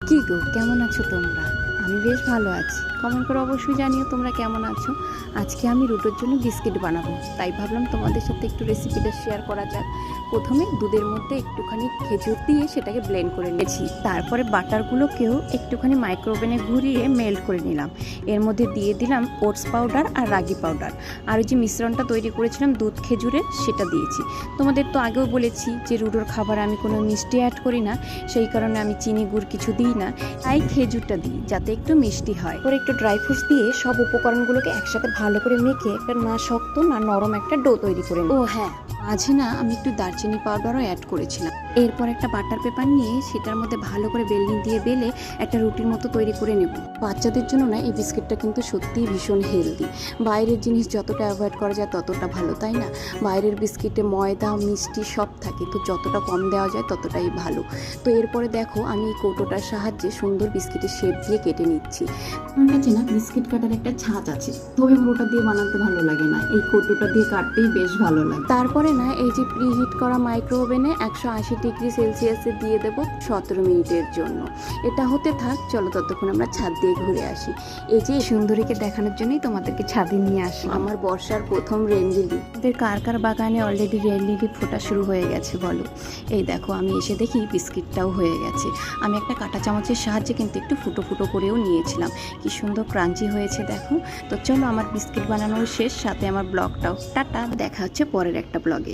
কি গো, কেমন আছো তোমরা? আমি বেশ ভালো আছি। কমেন্ট করে অবশ্যই জানিও তোমরা কেমন আছো। আজকে আমি রুটোর জন্য বিস্কিট বানাবো, তাই ভাবলাম তোমাদের সাথে একটু রেসিপিটা শেয়ার করা যাক। প্রথমে দুধের মধ্যে একটুখানি খেজুর দিয়ে সেটাকে ব্লেন্ড করে নিয়েছি। তারপরে বাটারগুলোকেও একটুখানি মাইক্রোওভেনে ঘুরিয়ে মেল্ট করে নিলাম। এর মধ্যে দিয়ে দিলাম ওটস পাউডার আর রাগি পাউডার, আর ওই যে মিশ্রণটা তৈরি করেছিলাম দুধ খেজুরের, সেটা দিয়েছি। তোমাদের তো আগেও বলেছি যে রুটোর খাবারে আমি কোনো মিষ্টি অ্যাড করি না, সেই কারণে আমি চিনি গুড় কিছু দিই না, তাই খেজুরটা দিই যাতে একটু মিষ্টি হয়। পরে একটু ড্রাই ফ্রুটস দিয়ে সব উপকরণগুলোকে একসাথে ভালো করে মেখে একটা না শক্ত না নরম একটা ডো তৈরি করে নিই। ও হ্যাঁ, মাঝে না আমি একটু দারচিনি পাউডারও অ্যাড করেছিলাম। এরপর একটা বাটার পেপার নিয়ে সেটার মধ্যে ভালো করে বেলনি দিয়ে বেলে একটা রুটির মতো তৈরি করে নেব। বাচ্চাদের জন্য না এই বিস্কিটটা কিন্তু সত্যিই ভীষণ হেলদি। বাইরের জিনিস যতটা অ্যাভয়েড করা যায় ততটা ভালো, তাই না? বাইরের বিস্কিটে ময়দা মিষ্টি সব থাকে, তো যতটা কম দেওয়া যায় ততটাই ভালো। তো এরপরে দেখো আমি এই কৌটোটার সাহায্যে সুন্দর বিস্কিটের শেপ দিয়ে কেটে নিচ্ছি। আমার কাছে না বিস্কিট কাটার একটা ছাঁচ আছে, তবে আমার ওটা দিয়ে বানাতে ভালো লাগে না, এই কৌটোটা দিয়ে কাটতেই বেশ ভালো লাগে। তারপরে না এই যে প্রিহিট করা মাইক্রোওভেনে 180 ডিগ্রি সেলসিয়াসে দিয়ে দেবো 17 মিনিটের জন্য। এটা হতে থাক, চলো ততক্ষণ আমরা ছাদ দিয়ে ঘুরে আসি। এই যে সুন্দরীকে দেখানোর জন্যই তোমাদেরকে ছাদে নিয়ে আসি। আমার বর্ষার প্রথম রেন লিলি। ওদের কার কার বাগানে অলরেডি রেন লিলি ফোটা শুরু হয়ে গেছে বলো? এই দেখো আমি এসে দেখি বিস্কিটটাও হয়ে গেছে। আমি একটা কাঁটা চামচের সাহায্যে কিন্তু একটু ফুটো ফুটো করেও নিয়েছিলাম। কি সুন্দর ক্রাঞ্চি হয়েছে দেখো। তো চলো, আমার বিস্কিট বানানোর শেষ, সাথে আমার ব্লগটাও। টাটা, দেখা হচ্ছে পরের একটা ব্লগে।